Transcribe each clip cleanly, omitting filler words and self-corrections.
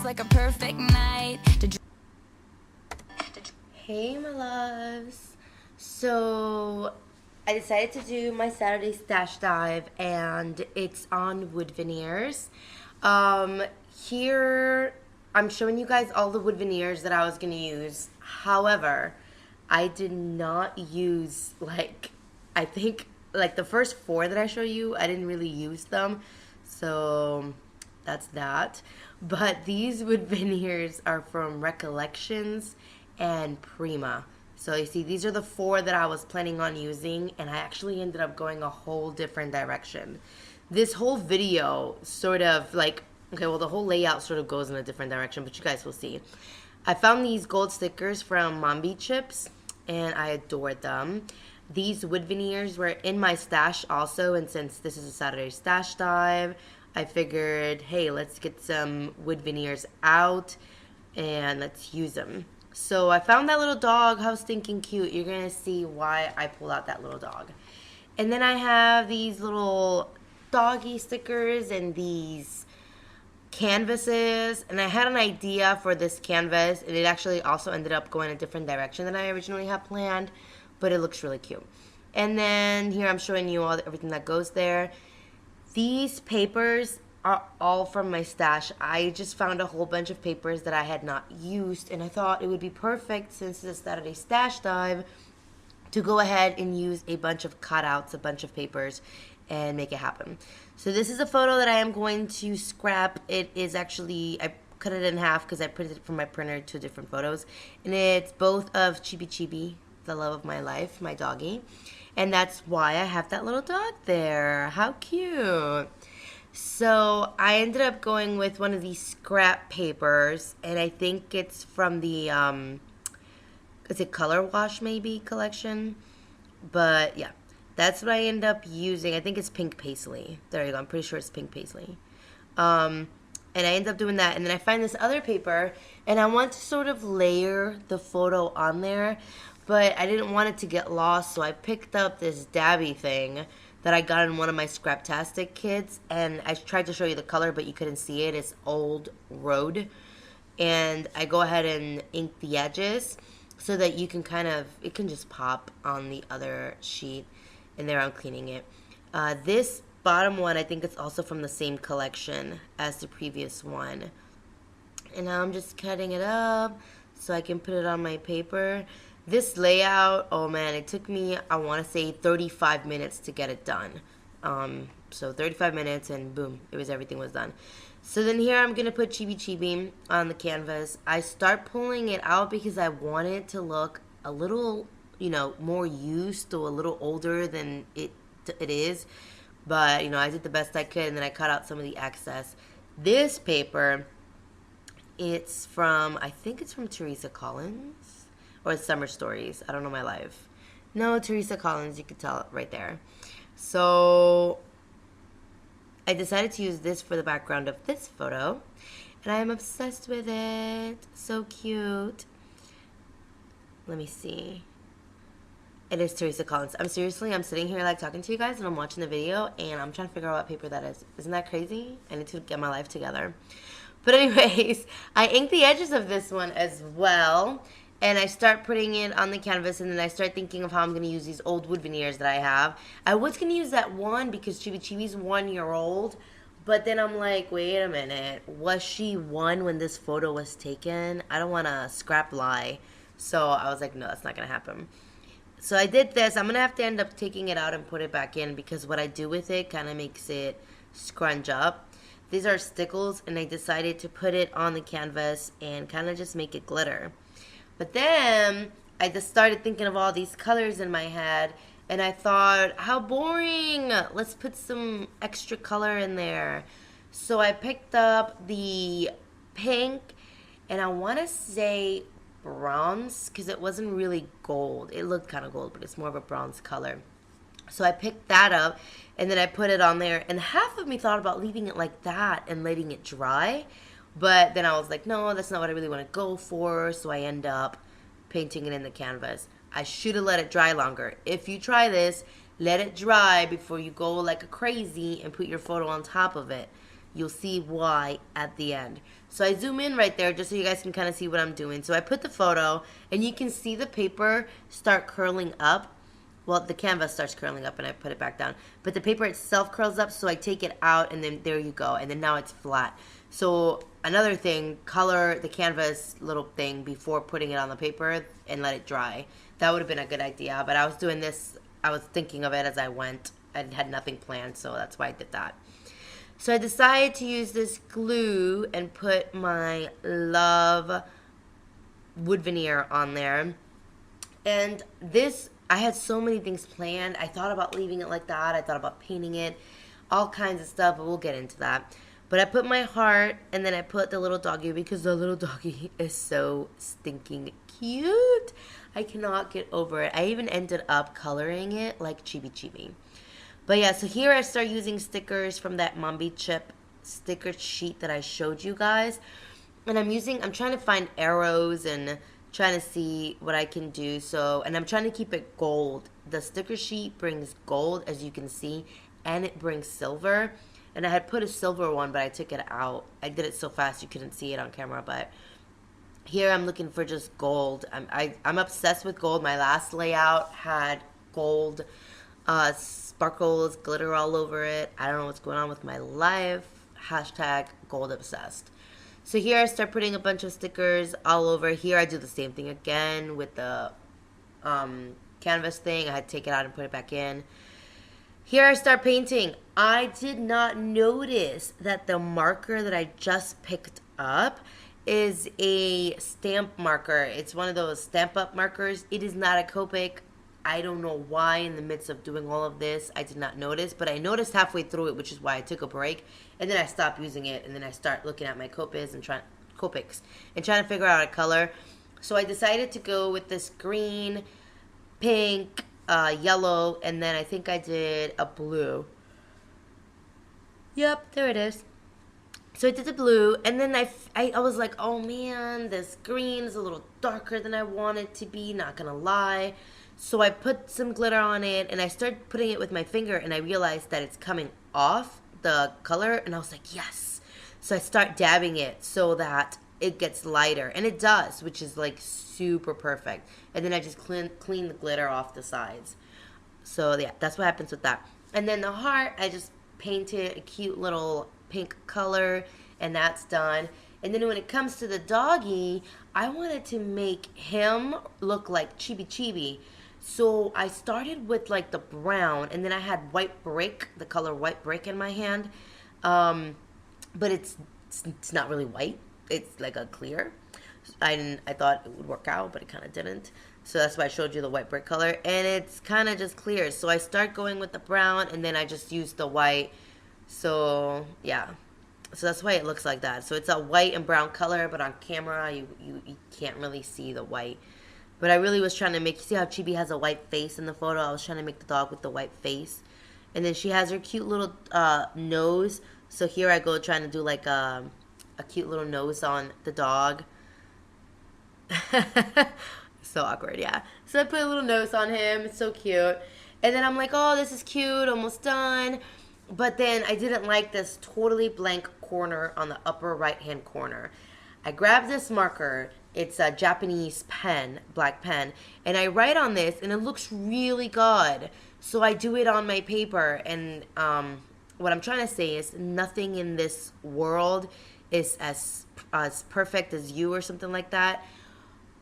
feels like a perfect night to. Hey my loves. So I decided to do my Saturday stash dive and it's on wood veneers. Here I'm showing you guys all the wood veneers that I was gonna use. However, I did not use I think the first four that I show you, I didn't really use them. So that's that. But these wood veneers are from Recollections and Prima. So you see, these are the four that I was planning on using, and I actually ended up going a whole different direction. This whole video sort of the whole layout sort of goes in a different direction, but you guys will see. I found these gold stickers from Mambi Chips, and I adored them. These wood veneers were in my stash also, and since this is a Saturday stash dive, I figured, hey, let's get some wood veneers out, and let's use them. So I found that little dog. How stinking cute. You're going to see why I pulled out that little dog. And then I have these little doggy stickers and these canvases. And I had an idea for this canvas. And it actually also ended up going a different direction than I originally had planned. But it looks really cute. And then here I'm showing you everything that goes there. These papers are all from my stash. I just found a whole bunch of papers that I had not used, and I thought it would be perfect, since it's a Saturday stash dive, to go ahead and use a bunch of cutouts, a bunch of papers, and make it happen. So this is a photo that I am going to scrap. It is actually, I cut it in half because I printed it from my printer to different photos, and it's both of Chibi Chibi, the love of my life, my doggy, and that's why I have that little dog there. How cute. So I ended up going with one of these scrap papers, and I think it's from the is it Color Wash maybe collection? But yeah, that's what I end up using. I think it's pink paisley. There you go. I'm pretty sure it's pink paisley. And I end up doing that, and then I find this other paper, and I want to sort of layer the photo on there, but I didn't want it to get lost, so I picked up this dabby thing that I got in one of my Scraptastic kits, and I tried to show you the color, but you couldn't see it. It's Old Road, and I go ahead and ink the edges so that you can it can just pop on the other sheet, and there I'm cleaning it. This bottom one, I think it's also from the same collection as the previous one, and now I'm just cutting it up so I can put it on my paper. This layout, oh man, it took me, I want to say 35 minutes to get it done. So 35 minutes and boom, everything was done. So then here I'm going to put Chibi Chibi on the canvas. I start pulling it out because I want it to look a little, more used or a little older than it is. But, I did the best I could, and then I cut out some of the excess. This paper, I think it's from Teresa Collins. Or Summer Stories. I don't know my life. No, Teresa Collins, you could tell right there. So I decided to use this for the background of this photo, and I am obsessed with it. So cute. Let me see. It is Teresa Collins. I'm sitting here talking to you guys, and I'm watching the video, and I'm trying to figure out what paper that is. Isn't that crazy? I need to get my life together. But anyways, I inked the edges of this one as well. And I start putting it on the canvas, and then I start thinking of how I'm going to use these old wood veneers that I have. I was going to use that one because Chibi Chibi's 1 year old, but then I'm like, wait a minute. Was she 1 when this photo was taken? I don't want to scrap lie. So I was like, no, that's not going to happen. So I did this. I'm going to have to end up taking it out and put it back in because what I do with it kind of makes it scrunch up. These are stickles, and I decided to put it on the canvas and kind of just make it glitter. But then I just started thinking of all these colors in my head, and I thought, how boring. Let's put some extra color in there. So I picked up the pink, and I want to say bronze because it wasn't really gold. It looked kind of gold, but it's more of a bronze color. So I picked that up, and then I put it on there, and half of me thought about leaving it like that and letting it dry. But then I was like, no, that's not what I really want to go for. So I end up painting it in the canvas. I should have let it dry longer. If you try this, let it dry before you go like a crazy and put your photo on top of it. You'll see why at the end. So I zoom in right there just so you guys can kind of see what I'm doing. So I put the photo, and you can see the paper start curling up. Well, the canvas starts curling up, and I put it back down. But the paper itself curls up, so I take it out, and then there you go. And then now it's flat. So another thing, color the canvas little thing before putting it on the paper and let it dry. That would have been a good idea. But I was doing this, I was thinking of it as I went. I had nothing planned, so that's why I did that. So I decided to use this glue and put my Love wood veneer on there. And this, I had so many things planned. I thought about leaving it like that. I thought about painting it, all kinds of stuff, but we'll get into that. But I put my heart, and then I put the little doggy because the little doggy is so stinking cute. I cannot get over it. I even ended up coloring it like Chibi Chibi. But yeah, so here I start using stickers from that Mombi Chip sticker sheet that I showed you guys. And I'm trying to find arrows and trying to see what I can do. So, and I'm trying to keep it gold. The sticker sheet brings gold, as you can see, and it brings silver. And I had put a silver one, but I took it out. I did it so fast you couldn't see it on camera, but here I'm looking for just gold. I'm obsessed with gold. My last layout had gold sparkles, glitter all over it. I don't know what's going on with my life. Hashtag gold obsessed. So here I start putting a bunch of stickers all over. Here I do the same thing again with the canvas thing. I had to take it out and put it back in. Here I start painting. I did not notice that the marker that I just picked up is a stamp marker. It's one of those stamp up markers. It is not a Copic. I don't know why in the midst of doing all of this I did not notice, but I noticed halfway through it, which is why I took a break, and then I stopped using it, and then I start looking at my Copics and trying to figure out a color. So I decided to go with this green, pink, yellow, and then I think I did a blue. Yep, there it is. So I did the blue, and then I was like, oh man, this green is a little darker than I want it to be, not gonna lie. So I put some glitter on it, and I started putting it with my finger, and I realized that it's coming off the color, and I was like, yes. So I start dabbing it so that it gets lighter, and it does, which is like super perfect. And then I just clean the glitter off the sides. So yeah, that's what happens with that. And then the heart, I just painted a cute little pink color, and that's done. And then when it comes to the doggy, I wanted to make him look like Chibi Chibi. So I started with like the brown, and then I had white brick, the color white brick in my hand. But it's not really white. It's like a clear. I thought it would work out, but it kind of didn't. So that's why I showed you the white brick color, and it's kind of just clear. So I start going with the brown, and then I just use the white. So yeah, so that's why it looks like that. So it's a white and brown color, but on camera you can't really see the white. But I really was trying to make, see how Chibi has a white face in the photo? I was trying to make the dog with the white face. And then she has her cute little nose. So here I go trying to do like a cute little nose on the dog. So awkward, yeah. So I put a little nose on him. It's so cute. And then I'm like, oh, this is cute. Almost done. But then I didn't like this totally blank corner on the upper right-hand corner. I grabbed this marker. It's a Japanese pen, black pen, and I write on this, and it looks really good. So I do it on my paper, and what I'm trying to say is nothing in this world is as perfect as you or something like that.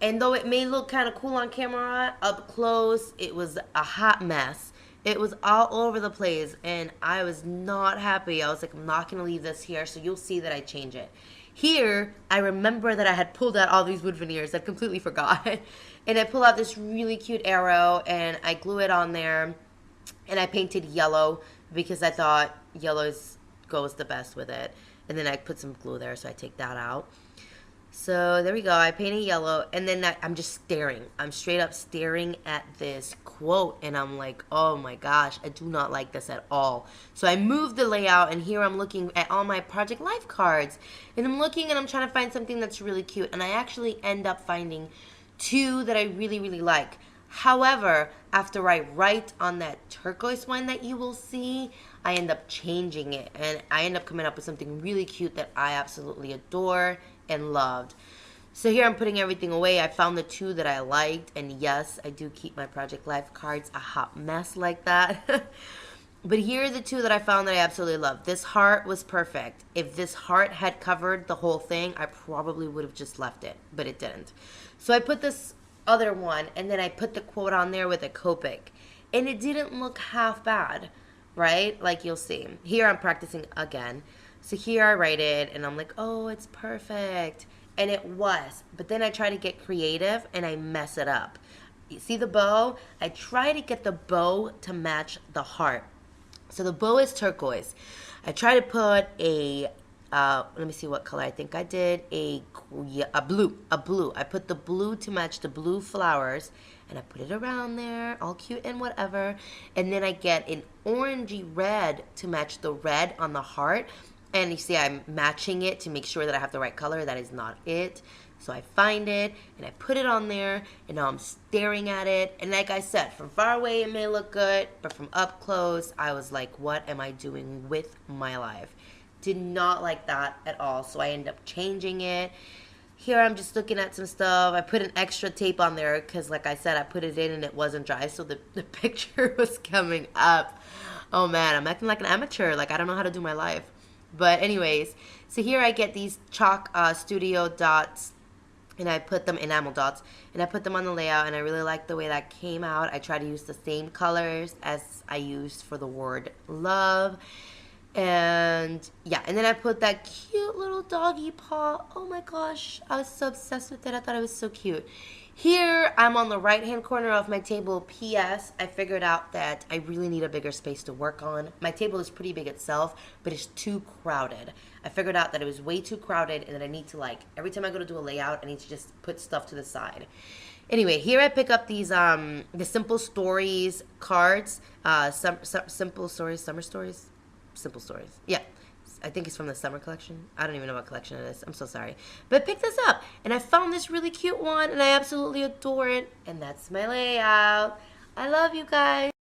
And though it may look kind of cool on camera, up close, it was a hot mess. It was all over the place, and I was not happy. I was like, I'm not going to leave this here, so you'll see that I change it. Here, I remember that I had pulled out all these wood veneers. I completely forgot. And I pulled out this really cute arrow, and I glue it on there. And I painted yellow because I thought yellow goes the best with it. And then I put some glue there, so I take that out. So there we go. I painted yellow, and then I'm just staring. I'm straight up staring at this quote, and I'm like, oh my gosh, I do not like this at all. So I moved the layout, and here I'm looking at all my Project Life cards, and I'm looking, and I'm trying to find something that's really cute, and I actually end up finding two that I really, really like. However, after I write on that turquoise one that you will see, I end up changing it, and I end up coming up with something really cute that I absolutely adore and loved. So here I'm putting everything away. I found the 2 that I liked, and yes, I do keep my Project Life cards a hot mess like that. But here are the 2 that I found that I absolutely love. This heart was perfect. If this heart had covered the whole thing, I probably would have just left it, but it didn't. So I put this other one, and then I put the quote on there with a Copic, and it didn't look half bad, right? Like you'll see. Here I'm practicing again. So here I write it, and I'm like, oh, it's perfect. And it was. But then I try to get creative, and I mess it up. You see the bow? I try to get the bow to match the heart. So the bow is turquoise. I try to put a, let me see what color. I think I did a blue. I put the blue to match the blue flowers, and I put it around there, all cute and whatever. And then I get an orangey red to match the red on the heart. And you see I'm matching it to make sure that I have the right color. That is not it. So I find it, and I put it on there, and now I'm staring at it. And like I said, from far away it may look good, but from up close, I was like, what am I doing with my life? Did not like that at all, so I end up changing it. Here I'm just looking at some stuff. I put an extra tape on there because, like I said, I put it in and it wasn't dry, so the picture was coming up. Oh, man, I'm acting like an amateur. Like, I don't know how to do my life. But anyways, so here I get these chalk studio dots, and I put them, enamel dots, and I put them on the layout, and I really like the way that came out. I try to use the same colors as I used for the word love. And yeah, and then I put that cute little doggy paw. Oh my gosh, I was so obsessed with it. I thought it was so cute. Here, I'm on the right-hand corner of my table. P.S. I figured out that I really need a bigger space to work on. My table is pretty big itself, but it's too crowded. I figured out that it was way too crowded, and that I need to, like, every time I go to do a layout, I need to just put stuff to the side. Anyway, here I pick up these, the Simple Stories cards. Simple Stories, Summer Stories? Simple Stories. Yeah. I think it's from the summer collection. I don't even know what collection it is. I'm so sorry. But I picked this up, and I found this really cute one, and I absolutely adore it. And that's my layout. I love you guys.